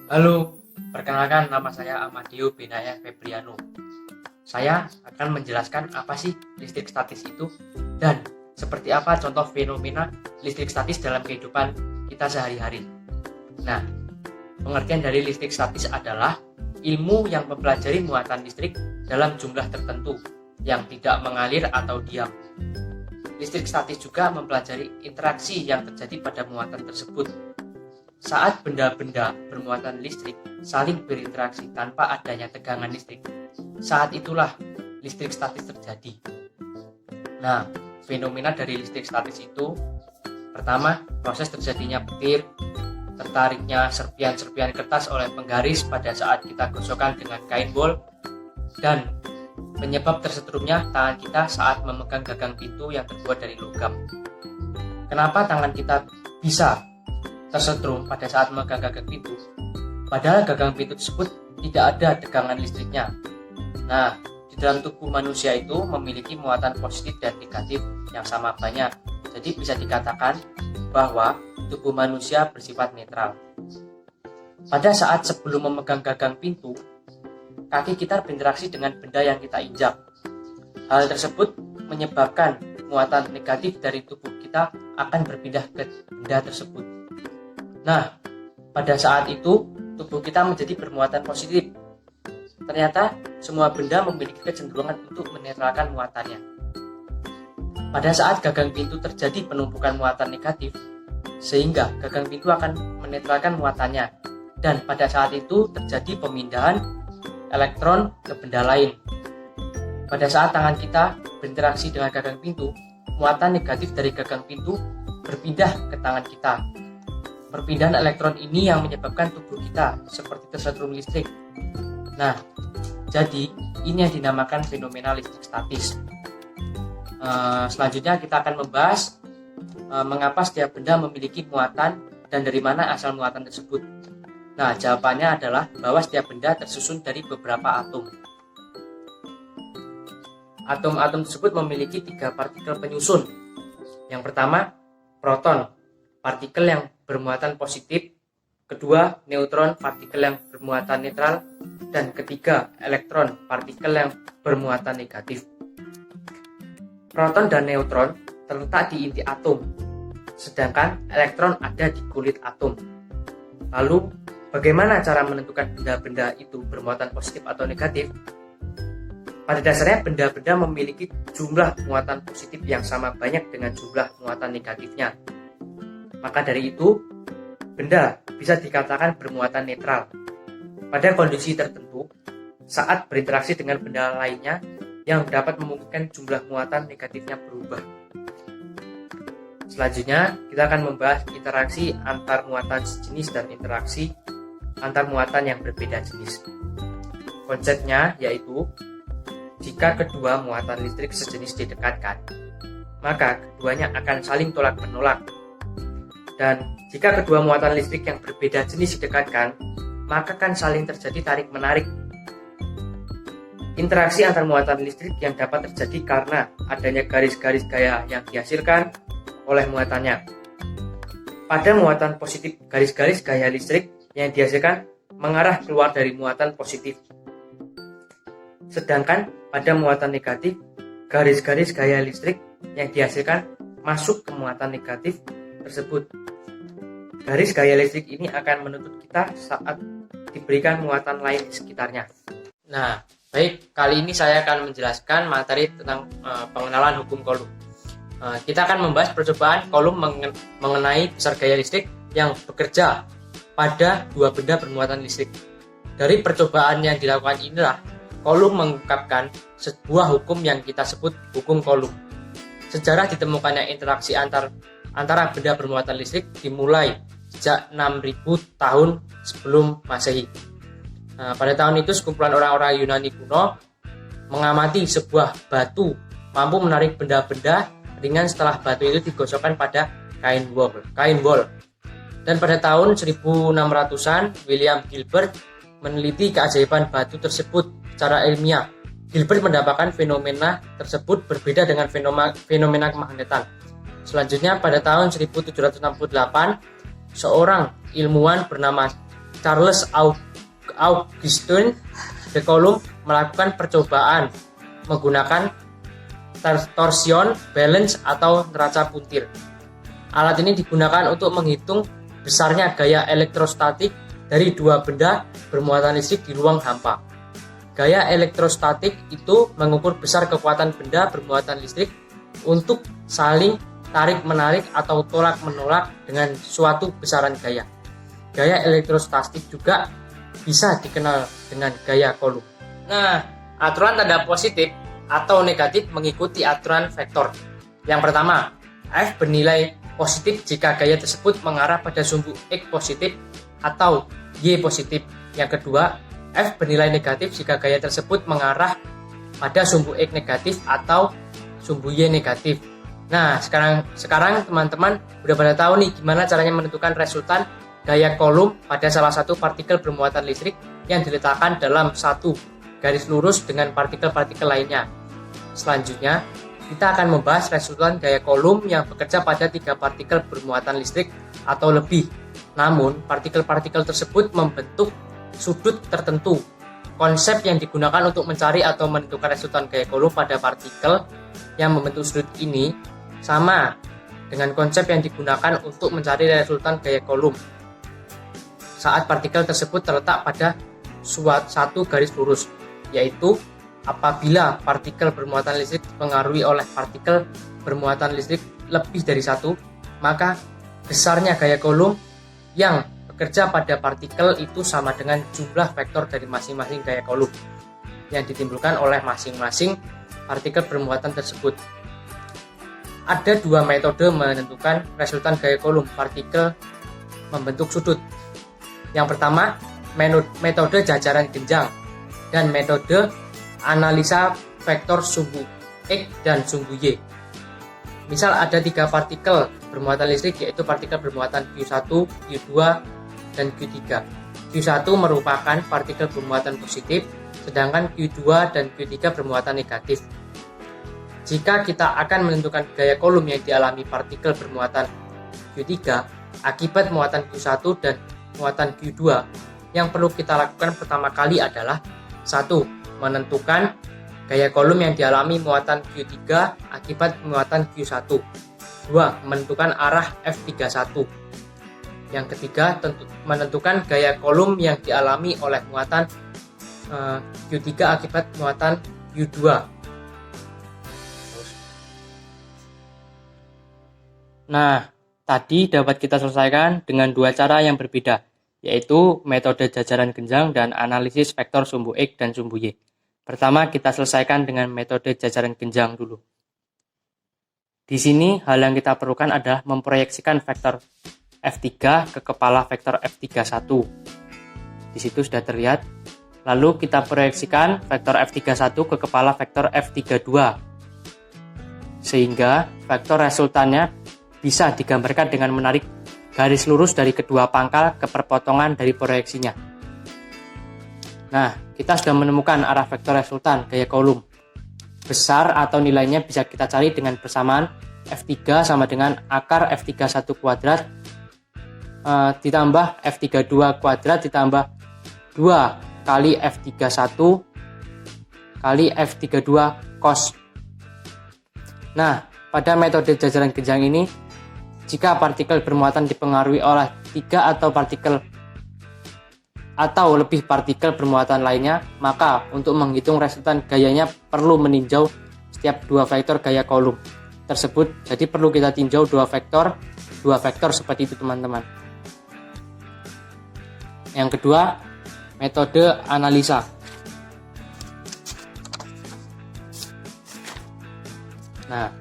Halo, perkenalkan nama saya Amadeo Benaya Febriano. Saya akan menjelaskan apa sih listrik statis itu dan seperti apa contoh fenomena listrik statis dalam kehidupan kita sehari-hari. Nah, pengertian dari listrik statis adalah ilmu yang mempelajari muatan listrik dalam jumlah tertentu yang tidak mengalir atau diam. Listrik statis juga mempelajari interaksi yang terjadi pada muatan tersebut. Saat benda-benda bermuatan listrik saling berinteraksi tanpa adanya tegangan listrik, saat itulah listrik statis terjadi. Nah, fenomena dari listrik statis itu, pertama, proses terjadinya petir, tertariknya serpian-serpian kertas oleh penggaris pada saat kita gosokkan dengan kain bol, dan penyebab tersetrumnya tangan kita saat memegang gagang pintu yang terbuat dari logam. Kenapa tangan kita bisa tersetrum pada saat memegang gagang pintu? Padahal gagang pintu tersebut tidak ada tegangan listriknya. Nah, di dalam tubuh manusia itu memiliki muatan positif dan negatif yang sama banyak. Jadi bisa dikatakan bahwa tubuh manusia bersifat netral. Pada saat sebelum memegang gagang pintu, kaki kita berinteraksi dengan benda yang kita injak. Hal tersebut menyebabkan muatan negatif dari tubuh kita akan berpindah ke benda tersebut. Nah, pada saat itu tubuh kita menjadi bermuatan positif. Ternyata semua benda memiliki kecenderungan untuk menetralkan muatannya. Pada saat gagang pintu terjadi penumpukan muatan negatif, sehingga gagang pintu akan menetralkan muatannya, dan pada saat itu terjadi pemindahan elektron ke benda lain. Pada saat tangan kita berinteraksi dengan gagang pintu, muatan negatif dari gagang pintu berpindah ke tangan kita. Perpindahan elektron ini yang menyebabkan tubuh kita seperti tersetrum listrik. Nah, jadi ini yang dinamakan fenomena listrik statis. Selanjutnya kita akan membahas mengapa setiap benda memiliki muatan dan dari mana asal muatan tersebut. Nah, jawabannya adalah bahwa setiap benda tersusun dari beberapa atom. Atom-atom tersebut memiliki 3 partikel penyusun. Yang pertama, proton, partikel yang bermuatan positif, kedua, neutron, partikel yang bermuatan netral, dan ketiga, elektron, partikel yang bermuatan negatif. Proton dan neutron terletak di inti atom, sedangkan elektron ada di kulit atom. Lalu, bagaimana cara menentukan benda-benda itu bermuatan positif atau negatif? Pada dasarnya, benda-benda memiliki jumlah muatan positif yang sama banyak dengan jumlah muatan negatifnya. Maka dari itu, benda bisa dikatakan bermuatan netral. Pada kondisi tertentu, saat berinteraksi dengan benda lainnya yang dapat memungkinkan jumlah muatan negatifnya berubah. Selanjutnya, kita akan membahas interaksi antar muatan sejenis dan interaksi antar muatan yang berbeda jenis. Konsepnya yaitu, jika kedua muatan listrik sejenis didekatkan, maka keduanya akan saling tolak-menolak. Dan jika kedua muatan listrik yang berbeda jenis didekatkan, maka akan saling terjadi tarik-menarik. Interaksi antar muatan listrik yang dapat terjadi karena adanya garis-garis gaya yang dihasilkan oleh muatannya. Pada muatan positif, garis-garis gaya listrik yang dihasilkan mengarah keluar dari muatan positif. Sedangkan pada muatan negatif, garis-garis gaya listrik yang dihasilkan masuk ke muatan negatif tersebut. Garis gaya listrik ini akan menuntut kita saat diberikan muatan lain di sekitarnya. Nah, baik, kali ini saya akan menjelaskan materi tentang pengenalan hukum Coulomb. Kita akan membahas percobaan Coulomb mengenai besar gaya listrik yang bekerja pada dua benda bermuatan listrik. Dari percobaan yang dilakukan inilah, Coulomb mengungkapkan sebuah hukum yang kita sebut hukum Coulomb. Sejarah ditemukannya interaksi antara benda bermuatan listrik dimulai sejak 6000 tahun sebelum Masehi. Nah, pada tahun itu sekumpulan orang-orang Yunani kuno mengamati sebuah batu mampu menarik benda-benda ringan setelah batu itu digosokkan pada kain bol. Dan pada tahun 1600-an, William Gilbert meneliti keajaiban batu tersebut secara ilmiah. Gilbert mendapatkan fenomena tersebut berbeda dengan fenomena kemagnetan. Selanjutnya pada tahun 1768, seorang ilmuwan bernama Charles Augustin de Coulomb melakukan percobaan menggunakan torsion, balance, atau neraca puntir. Alat ini digunakan untuk menghitung besarnya gaya elektrostatik dari dua benda bermuatan listrik di ruang hampa. Gaya elektrostatik itu mengukur besar kekuatan benda bermuatan listrik untuk saling tarik-menarik atau tolak-menolak dengan suatu besaran gaya. Gaya elektrostatik juga bisa dikenal dengan gaya Coulomb. Nah, aturan tanda positif atau negatif mengikuti aturan vektor. Yang pertama, F bernilai positif jika gaya tersebut mengarah pada sumbu X positif atau Y positif. Yang kedua, F bernilai negatif jika gaya tersebut mengarah pada sumbu X negatif atau sumbu Y negatif. Nah, sekarang teman-teman udah pada tahu nih gimana caranya menentukan resultan gaya Coulomb pada salah satu partikel bermuatan listrik yang diletakkan dalam satu garis lurus dengan partikel-partikel lainnya. Selanjutnya, kita akan membahas resultan gaya Coulomb yang bekerja pada 3 partikel bermuatan listrik atau lebih. Namun, partikel-partikel tersebut membentuk sudut tertentu. Konsep yang digunakan untuk mencari atau menentukan resultan gaya Coulomb pada partikel yang membentuk sudut ini sama dengan konsep yang digunakan untuk mencari resultan gaya Coulomb saat partikel tersebut terletak pada satu garis lurus, yaitu apabila partikel bermuatan listrik dipengaruhi oleh partikel bermuatan listrik lebih dari satu, maka besarnya gaya Coulomb yang bekerja pada partikel itu sama dengan jumlah vektor dari masing-masing gaya Coulomb yang ditimbulkan oleh masing-masing partikel bermuatan tersebut. Ada 2 metode menentukan resultan gaya Coulomb partikel membentuk sudut. Yang pertama, metode jajaran genjang dan metode analisa vektor sumbu X dan sumbu Y. Misal ada 3 partikel bermuatan listrik, yaitu partikel bermuatan Q1, Q2, dan Q3. Q1 merupakan partikel bermuatan positif, sedangkan Q2 dan Q3 bermuatan negatif. Jika kita akan menentukan gaya Coulomb yang dialami partikel bermuatan Q3 akibat muatan Q1 dan muatan Q2, yang perlu kita lakukan pertama kali adalah 1. Menentukan gaya Coulomb yang dialami muatan Q3 akibat muatan Q1. 2. Menentukan arah F31. Yang ketiga, menentukan gaya Coulomb yang dialami oleh muatan Q3 akibat muatan Q2. Nah, tadi dapat kita selesaikan dengan 2 cara yang berbeda, yaitu metode jajaran genjang dan analisis vektor sumbu X dan sumbu Y. Pertama, kita selesaikan dengan metode jajaran genjang dulu. Di sini, hal yang kita perlukan adalah memproyeksikan vektor F3 ke kepala vektor F31. Di situ sudah terlihat. Lalu kita proyeksikan vektor F31 ke kepala vektor F32. Sehingga vektor resultannya bisa digambarkan dengan menarik garis lurus dari kedua pangkal ke perpotongan dari proyeksinya. Nah, kita sudah menemukan arah vektor resultan gaya Coulomb. Besar atau nilainya bisa kita cari dengan persamaan F3 sama dengan akar F31 kuadrat ditambah F32 kuadrat ditambah 2 kali F31 kali F32 cos. Nah, pada metode jajaran genjang ini, jika partikel bermuatan dipengaruhi oleh 3 atau lebih partikel bermuatan lainnya, maka untuk menghitung resultan gayanya perlu meninjau setiap 2 vektor gaya Coulomb tersebut. Jadi perlu kita tinjau 2 vektor seperti itu, teman-teman. Yang kedua, metode analisa. Nah,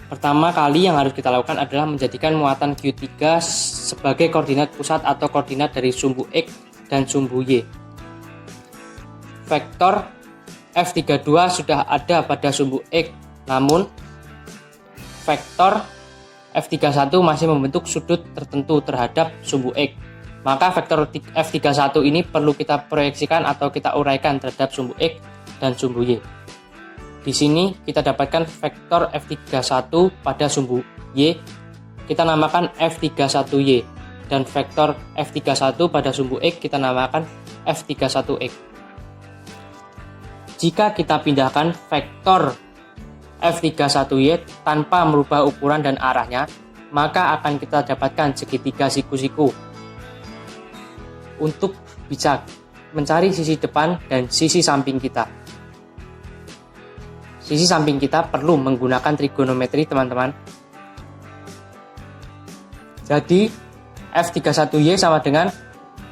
pertama kali yang harus kita lakukan adalah menjadikan muatan Q3 sebagai koordinat pusat atau koordinat dari sumbu X dan sumbu Y. Vektor F32 sudah ada pada sumbu X, namun vektor F31 masih membentuk sudut tertentu terhadap sumbu X. Maka vektor F31 ini perlu kita proyeksikan atau kita uraikan terhadap sumbu X dan sumbu Y. Di sini kita dapatkan vektor F31 pada sumbu Y, kita namakan F31Y. dan vektor F31 pada sumbu X kita namakan F31X. Jika kita pindahkan vektor F31Y tanpa merubah ukuran dan arahnya, maka akan kita dapatkan segitiga siku-siku. Untuk bisa mencari sisi depan dan sisi samping kita. Sisi samping kita perlu menggunakan trigonometri, teman-teman. Jadi F31Y sama dengan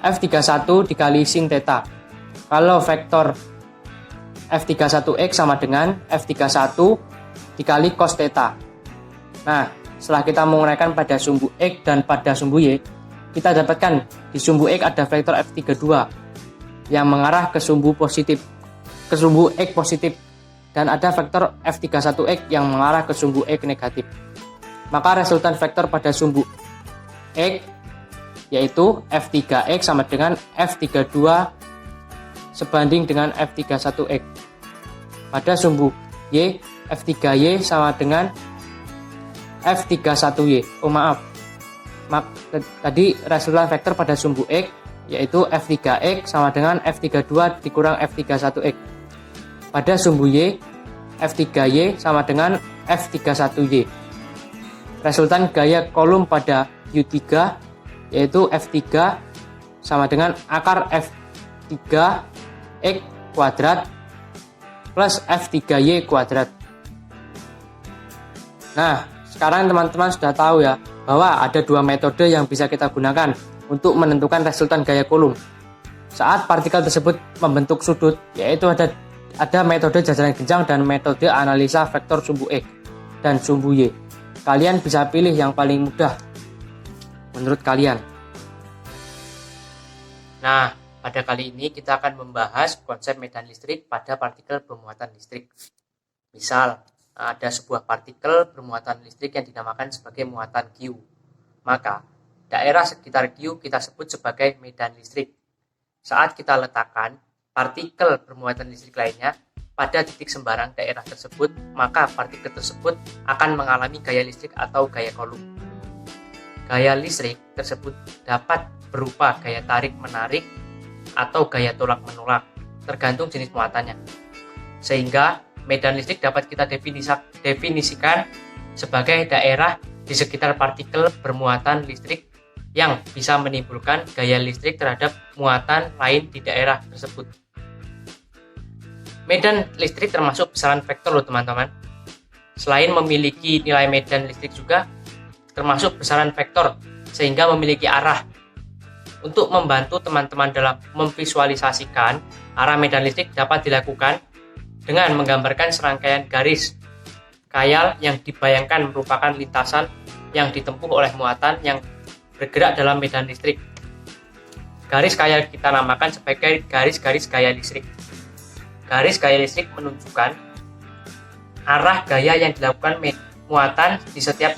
F31 dikali sin theta. Kalau vektor F31X sama dengan F31 dikali cos theta. Nah, setelah kita menguraikan pada sumbu X dan pada sumbu Y, kita dapatkan di sumbu X ada vektor F32 yang mengarah ke sumbu X positif, dan ada vektor F31X yang mengarah ke sumbu X negatif. Maka resultan vektor pada sumbu X yaitu F3X sama dengan F32 sebanding dengan F31X. Pada sumbu Y, F3Y sama dengan F31Y. Tadi resultan vektor pada sumbu X yaitu F3X sama dengan F32 dikurang F31X. Pada sumbu Y, F3Y sama dengan F31Y. Resultan gaya kolom pada U3 yaitu F3 sama dengan akar F3X kuadrat plus F3Y kuadrat. Nah, sekarang teman-teman sudah tahu ya bahwa ada dua metode yang bisa kita gunakan untuk menentukan resultan gaya kolom saat partikel tersebut membentuk sudut, yaitu ada metode jajaran genjang dan metode analisa vektor sumbu X dan sumbu Y. Kalian bisa pilih yang paling mudah menurut kalian. Nah, pada kali ini kita akan membahas konsep medan listrik pada partikel bermuatan listrik. Misal, ada sebuah partikel bermuatan listrik yang dinamakan sebagai muatan Q. Maka, daerah sekitar Q kita sebut sebagai medan listrik. Saat kita letakkan partikel bermuatan listrik lainnya pada titik sembarang daerah tersebut, maka partikel tersebut akan mengalami gaya listrik atau gaya kolom. Gaya listrik tersebut dapat berupa gaya tarik-menarik atau gaya tolak-menolak, tergantung jenis muatannya. Sehingga medan listrik dapat kita definisikan sebagai daerah di sekitar partikel bermuatan listrik yang bisa menimbulkan gaya listrik terhadap muatan lain di daerah tersebut. Medan listrik termasuk besaran vektor loh teman-teman. Selain memiliki nilai medan listrik juga termasuk besaran vektor sehingga memiliki arah. Untuk membantu teman-teman dalam memvisualisasikan arah medan listrik dapat dilakukan dengan menggambarkan serangkaian garis khayal yang dibayangkan merupakan lintasan yang ditempuh oleh muatan yang bergerak dalam medan listrik. Garis khayal kita namakan sebagai garis-garis gaya listrik. Garis gaya listrik menunjukkan arah gaya yang dilakukan muatan di setiap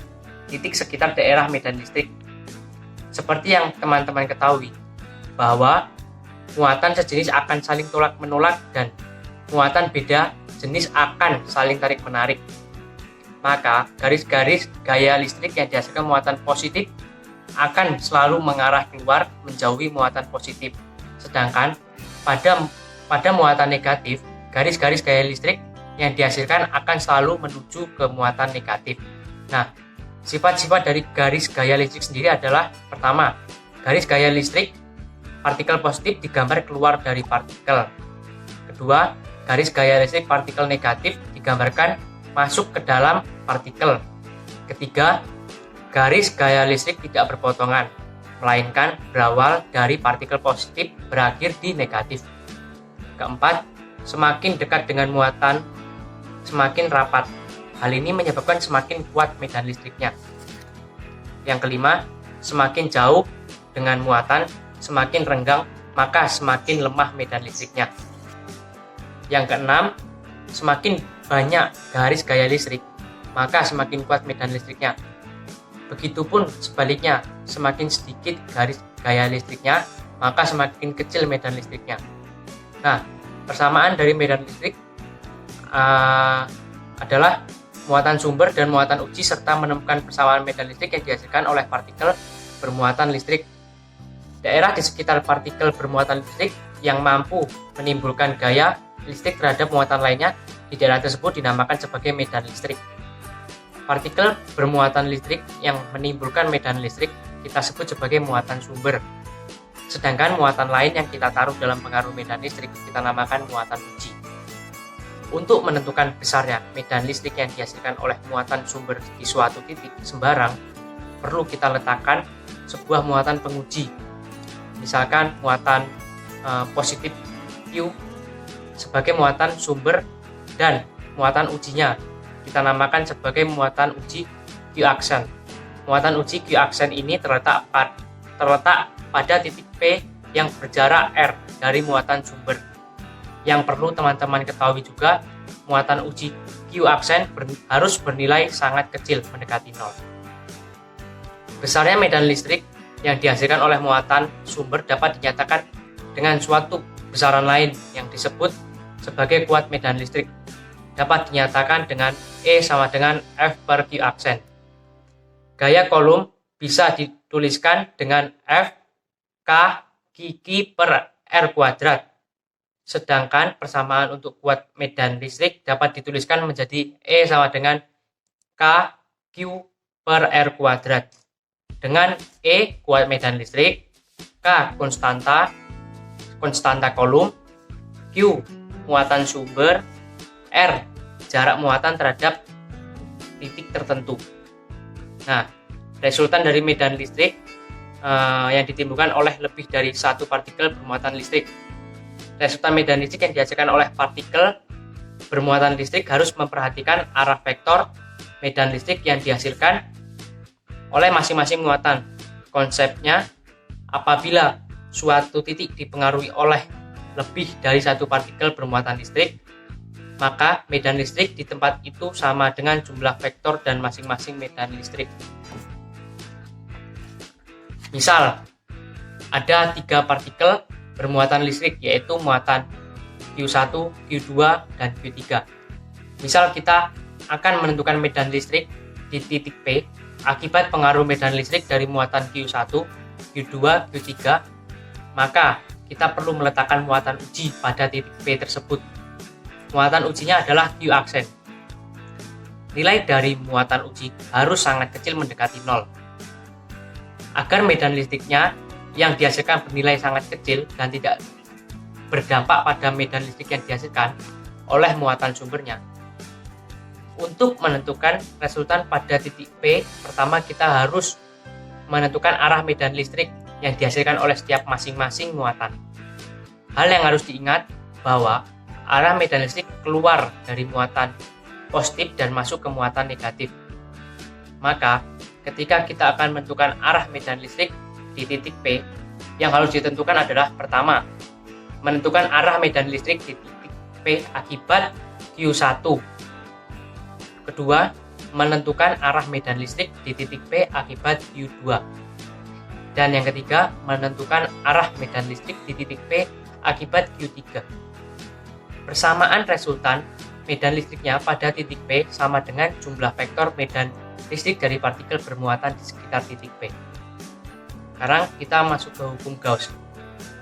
titik sekitar daerah medan listrik. Seperti yang teman-teman ketahui, bahwa muatan sejenis akan saling tolak-menolak dan muatan beda jenis akan saling tarik-menarik. Maka, garis-garis gaya listrik yang dihasilkan muatan positif akan selalu mengarah keluar menjauhi muatan positif. Sedangkan pada muatan negatif, garis-garis gaya listrik yang dihasilkan akan selalu menuju ke muatan negatif. Nah, sifat-sifat dari garis gaya listrik sendiri adalah: pertama, garis gaya listrik partikel positif digambar keluar dari partikel. Kedua, garis gaya listrik partikel negatif digambarkan masuk ke dalam partikel. Ketiga, garis gaya listrik tidak berpotongan, melainkan berawal dari partikel positif berakhir di negatif. Keempat, semakin dekat dengan muatan, semakin rapat. Hal ini menyebabkan semakin kuat medan listriknya. Yang kelima, semakin jauh dengan muatan, semakin renggang, maka semakin lemah medan listriknya. Yang keenam, semakin banyak garis gaya listrik, maka semakin kuat medan listriknya. Begitupun sebaliknya, semakin sedikit garis gaya listriknya, maka semakin kecil medan listriknya. Nah, persamaan dari medan listrik adalah muatan sumber dan muatan uji serta menemukan persamaan medan listrik yang dihasilkan oleh partikel bermuatan listrik. Daerah di sekitar partikel bermuatan listrik yang mampu menimbulkan gaya listrik terhadap muatan lainnya di daerah tersebut dinamakan sebagai medan listrik. Partikel bermuatan listrik yang menimbulkan medan listrik kita sebut sebagai muatan sumber. Sedangkan muatan lain yang kita taruh dalam pengaruh medan listrik kita namakan muatan uji. Untuk menentukan besarnya medan listrik yang dihasilkan oleh muatan sumber di suatu titik sembarang, perlu kita letakkan sebuah muatan penguji. Misalkan muatan positif Q sebagai muatan sumber dan muatan ujinya kita namakan sebagai muatan uji Q aksen. Muatan uji Q aksen ini terletak pada titik P yang berjarak R dari muatan sumber. Yang perlu teman-teman ketahui juga, muatan uji Q aksen harus bernilai sangat kecil mendekati 0. Besarnya medan listrik yang dihasilkan oleh muatan sumber dapat dinyatakan dengan suatu besaran lain yang disebut sebagai kuat medan listrik. Dapat dinyatakan dengan E sama dengan F per Q aksen. Gaya kolom bisa dituliskan dengan F K Q per R kuadrat. Sedangkan persamaan untuk kuat medan listrik dapat dituliskan menjadi E sama dengan K Q per R kuadrat. Dengan E kuat medan listrik, K konstanta kolom, Q muatan sumber, R jarak muatan terhadap titik tertentu. Nah, resultan dari medan listrik yang ditimbulkan oleh lebih dari satu partikel bermuatan listrik. Resultan medan listrik yang dihasilkan oleh partikel bermuatan listrik harus memperhatikan arah vektor medan listrik yang dihasilkan oleh masing-masing muatan. Konsepnya, apabila suatu titik dipengaruhi oleh lebih dari satu partikel bermuatan listrik, maka medan listrik di tempat itu sama dengan jumlah vektor dan masing-masing medan listrik. Misal, ada 3 partikel bermuatan listrik, yaitu muatan Q1, Q2, dan Q3. Misal kita akan menentukan medan listrik di titik P akibat pengaruh medan listrik dari muatan Q1, Q2, Q3, maka kita perlu meletakkan muatan uji pada titik P tersebut. Muatan ujinya adalah Q aksen. Nilai dari muatan uji harus sangat kecil mendekati 0. Agar medan listriknya yang dihasilkan bernilai sangat kecil dan tidak berdampak pada medan listrik yang dihasilkan oleh muatan sumbernya. Untuk menentukan resultan pada titik P, pertama kita harus menentukan arah medan listrik yang dihasilkan oleh setiap masing-masing muatan. Hal yang harus diingat bahwa arah medan listrik keluar dari muatan positif dan masuk ke muatan negatif. Maka, ketika kita akan menentukan arah medan listrik di titik P, yang harus ditentukan adalah pertama, menentukan arah medan listrik di titik P akibat Q1. Kedua, menentukan arah medan listrik di titik P akibat Q2. Dan yang ketiga, menentukan arah medan listrik di titik P akibat Q3. Persamaan resultan medan listriknya pada titik P sama dengan jumlah vektor medan listrik dari partikel bermuatan di sekitar titik P. Sekarang kita masuk ke hukum Gauss.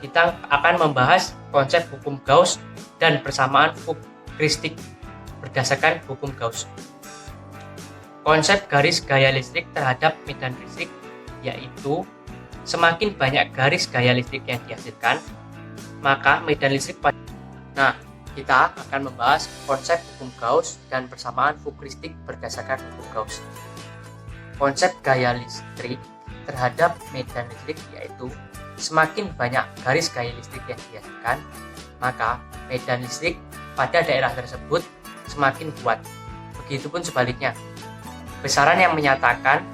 Kita akan membahas konsep hukum Gauss dan persamaan Fugg-Kristick berdasarkan hukum Gauss. Konsep garis gaya listrik terhadap medan listrik yaitu semakin banyak garis gaya listrik yang dihasilkan, maka medan listrik pada... Nah, kita akan membahas konsep hukum Gauss dan persamaan Fugg-Kristick berdasarkan hukum Gauss. Konsep gaya listrik terhadap medan listrik yaitu semakin banyak garis gaya listrik yang dihasilkan, maka medan listrik pada daerah tersebut semakin kuat. Begitupun sebaliknya. Besaran yang menyatakan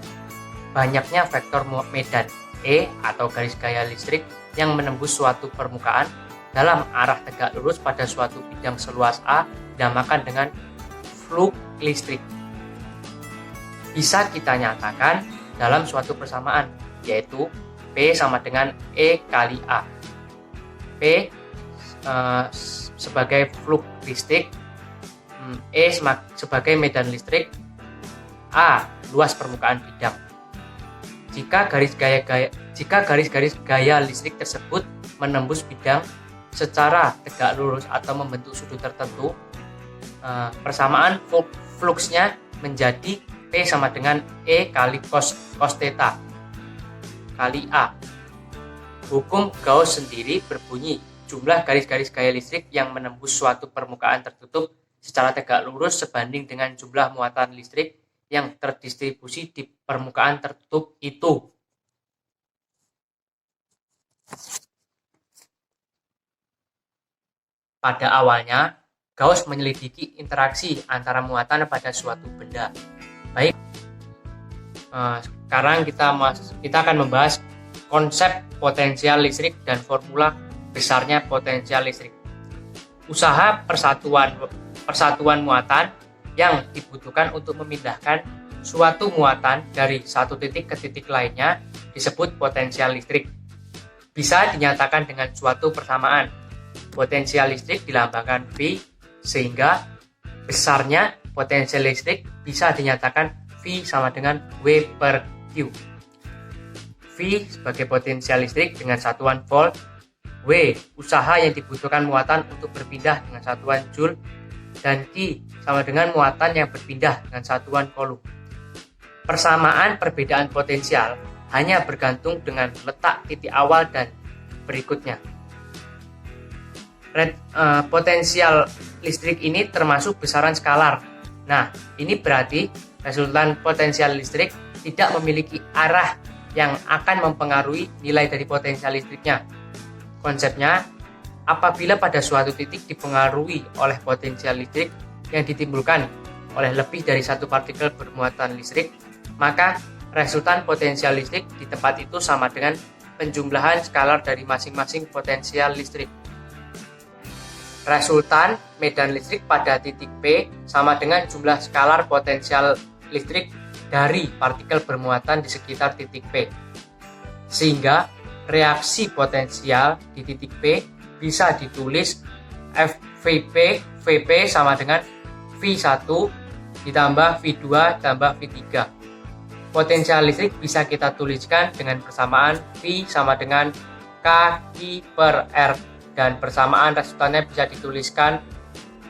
banyaknya vektor medan E atau garis gaya listrik yang menembus suatu permukaan dalam arah tegak lurus pada suatu bidang seluas A dinamakan dengan flux listrik. Bisa kita nyatakan dalam suatu persamaan, yaitu P sama dengan E kali A. P sebagai flux listrik, E sebagai medan listrik, A luas permukaan bidang. jika garis-garis gaya listrik tersebut menembus bidang secara tegak lurus atau membentuk sudut tertentu, persamaan fluksnya menjadi P sama dengan E kali cos theta kali A. Hukum Gauss sendiri berbunyi jumlah garis-garis gaya listrik yang menembus suatu permukaan tertutup secara tegak lurus sebanding dengan jumlah muatan listrik yang terdistribusi di permukaan tertutup itu. Pada awalnya, Gauss menyelidiki interaksi antara muatan pada suatu benda. Baik, sekarang kita akan membahas konsep potensial listrik dan formula besarnya potensial listrik. Usaha persatuan muatan yang dibutuhkan untuk memindahkan suatu muatan dari satu titik ke titik lainnya disebut potensial listrik. Bisa dinyatakan dengan suatu persamaan. Potensial listrik dilambangkan V, sehingga besarnya potensial listrik bisa dinyatakan V sama dengan W per Q. V sebagai potensial listrik dengan satuan volt, W usaha yang dibutuhkan muatan untuk berpindah dengan satuan joule, dan Q sama dengan muatan yang berpindah dengan satuan coulomb. Persamaan perbedaan potensial hanya bergantung dengan letak titik awal dan berikutnya. Potensial listrik ini termasuk besaran skalar. Nah, ini berarti resultan potensial listrik tidak memiliki arah yang akan mempengaruhi nilai dari potensial listriknya. Konsepnya, apabila pada suatu titik dipengaruhi oleh potensial listrik yang ditimbulkan oleh lebih dari satu partikel bermuatan listrik, maka resultan potensial listrik di tempat itu sama dengan penjumlahan skalar dari masing-masing potensial listrik. Resultan medan listrik pada titik P sama dengan jumlah skalar potensial listrik dari partikel bermuatan di sekitar titik P. Sehingga reaksi potensial di titik P bisa ditulis VP sama dengan V1 ditambah V2 tambah V3. Potensial listrik bisa kita tuliskan dengan persamaan V sama dengan K/I per R, dan persamaan resultannya bisa dituliskan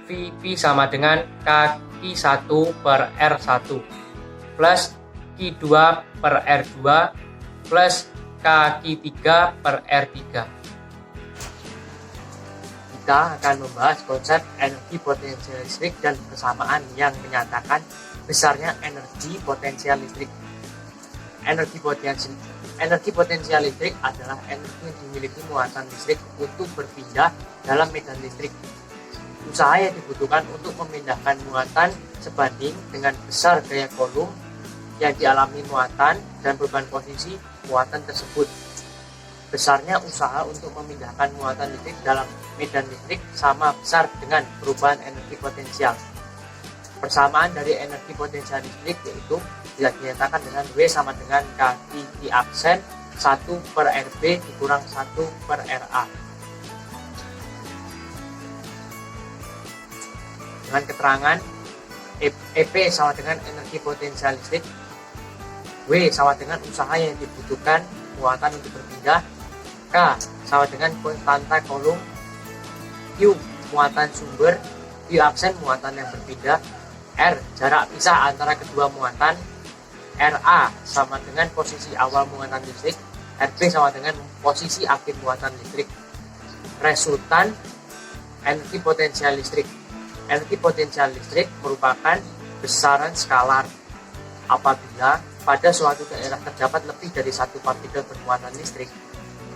VP sama dengan K/I1 per R1 plus Q2 per R2 plus K/I3 per R3. Kita akan membahas konsep energi potensial listrik dan persamaan yang menyatakan besarnya energi potensial listrik. Energi potensial listrik adalah energi yang dimiliki muatan listrik untuk berpindah dalam medan listrik. Usaha yang dibutuhkan untuk memindahkan muatan sebanding dengan besar gaya coulomb yang dialami muatan dan perubahan posisi muatan tersebut. Besarnya usaha untuk memindahkan muatan listrik dalam medan listrik sama besar dengan perubahan energi potensial. Persamaan dari energi potensial listrik yaitu bisa dinyatakan dengan W sama dengan K/I aksen 1 per RB dikurang 1 per RA. Dengan keterangan EP sama dengan energi potensial listrik, W sama dengan usaha yang dibutuhkan muatan untuk berpindah, K sama dengan konstanta coulomb, Q muatan sumber, Q aksen muatan yang berpindah, R jarak pisah antara kedua muatan, RA sama dengan posisi awal muatan listrik, RB sama dengan posisi akhir muatan listrik. Resultan energi potensial listrik. Energi potensial listrik merupakan besaran skalar. Apabila pada suatu daerah terdapat lebih dari satu partikel bermuatan listrik,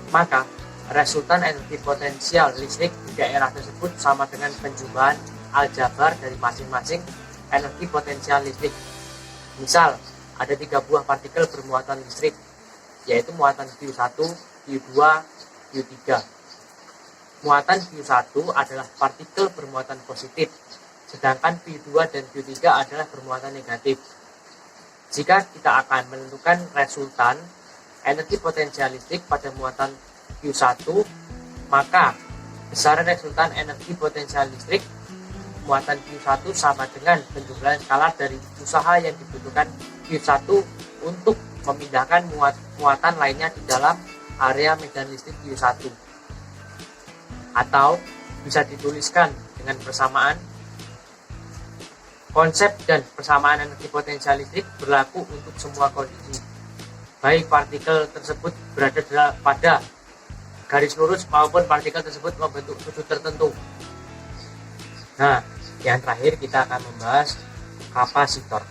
maka resultan energi potensial listrik di daerah tersebut sama dengan penjumlahan aljabar dari masing-masing energi potensial listrik. Misal, ada 3 buah partikel bermuatan listrik, yaitu muatan Q1, Q2, Q3. Muatan Q1 adalah partikel bermuatan positif, sedangkan Q2 dan Q3 adalah bermuatan negatif. Jika kita akan menentukan resultan energi potensial listrik pada muatan Q1, maka besaran resultan energi potensial listrik muatan Q1 sama dengan penjumlahan skalar dari usaha yang dibutuhkan Q1 untuk memindahkan muatan lainnya di dalam area medan listrik Q1. Atau bisa dituliskan dengan persamaan konsep dan persamaan energi potensial listrik berlaku untuk semua kondisi, baik partikel tersebut berada pada garis lurus maupun partikel tersebut membentuk sudut tertentu. Nah, yang terakhir kita akan membahas kapasitor.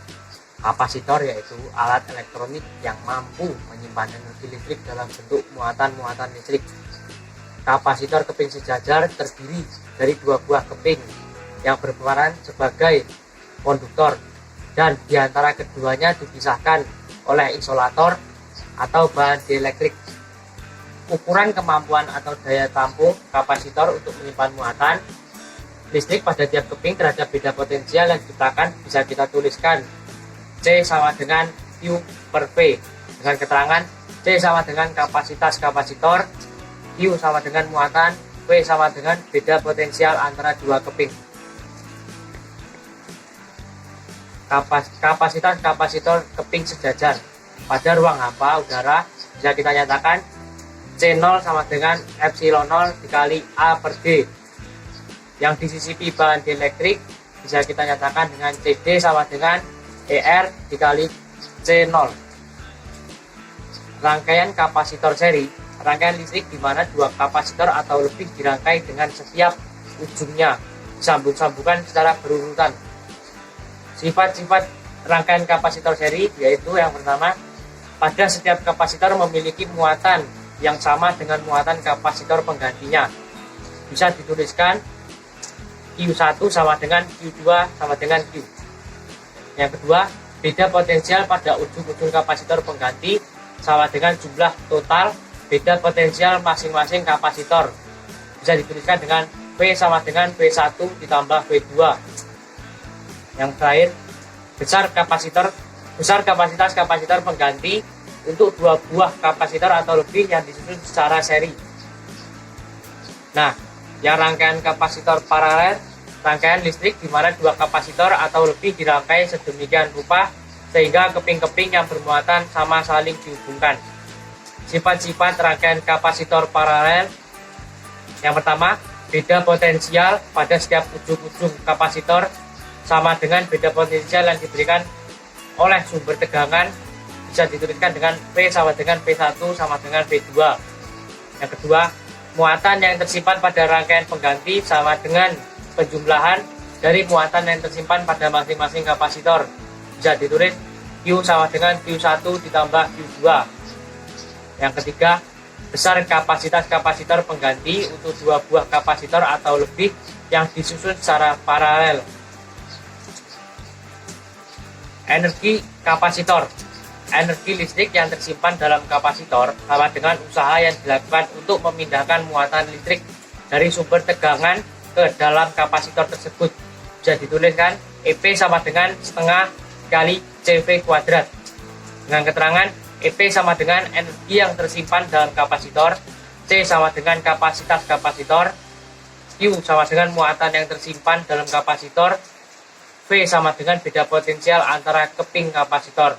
Kapasitor yaitu alat elektronik yang mampu menyimpan energi listrik dalam bentuk muatan-muatan listrik. Kapasitor keping sejajar terdiri dari dua buah keping yang berperan sebagai konduktor, dan di antara keduanya dipisahkan oleh isolator atau bahan dieelektrik. Ukuran kemampuan atau daya tampung kapasitor untuk menyimpan muatan listrik pada tiap keping terhadap beda potensial yang diciptakan bisa kita tuliskan C sama dengan Q per V, dengan keterangan C sama dengan kapasitas kapasitor, Q sama dengan muatan, V sama dengan beda potensial antara dua keping. Kapasitas kapasitor keping sejajar pada ruang hampa udara bisa kita nyatakan C0 sama dengan epsilon 0 dikali A per D. Yang disisipi bahan dieelektrik bisa kita nyatakan dengan CD sama dengan ER dikali C0. Rangkaian kapasitor seri, rangkaian listrik di mana dua kapasitor atau lebih dirangkai dengan setiap ujungnya disambung-sambungkan secara berurutan. Sifat-sifat rangkaian kapasitor seri yaitu yang pertama, pada setiap kapasitor memiliki muatan yang sama dengan muatan kapasitor penggantinya. Bisa dituliskan Q1 sama dengan Q2 sama dengan Q. Yang kedua, beda potensial pada ujung-ujung kapasitor pengganti sama dengan jumlah total beda potensial masing-masing kapasitor. Bisa dituliskan dengan V sama dengan V1 ditambah V2. Yang terakhir, besar kapasitas kapasitor pengganti untuk dua buah kapasitor atau lebih yang disusun secara seri. Nah, yang rangkaian kapasitor paralel, rangkaian listrik di mana dua kapasitor atau lebih dirangkai sedemikian rupa sehingga keping-keping yang bermuatan sama saling dihubungkan. Sifat-sifat rangkaian kapasitor paralel, yang pertama, beda potensial pada setiap ujung-ujung kapasitor sama dengan beda potensial yang diberikan oleh sumber tegangan, bisa dituliskan dengan P sama dengan P1 sama dengan P2. Yang kedua, muatan yang tersimpan pada rangkaian pengganti sama dengan penjumlahan dari muatan yang tersimpan pada masing-masing kapasitor. Bisa ditulis Q sama dengan Q1 ditambah Q2. Yang ketiga, besar kapasitas kapasitor pengganti untuk dua buah kapasitor atau lebih yang disusun secara paralel. Energi kapasitor. Energi listrik yang tersimpan dalam kapasitor sama dengan usaha yang dilakukan untuk memindahkan muatan listrik dari sumber tegangan ke dalam kapasitor tersebut. Bisa dituliskan EP sama dengan setengah kali CV kuadrat. Dengan keterangan EP sama dengan energi yang tersimpan dalam kapasitor, C sama dengan kapasitas kapasitor, Q sama dengan muatan yang tersimpan dalam kapasitor, V sama dengan beda potensial antara keping kapasitor.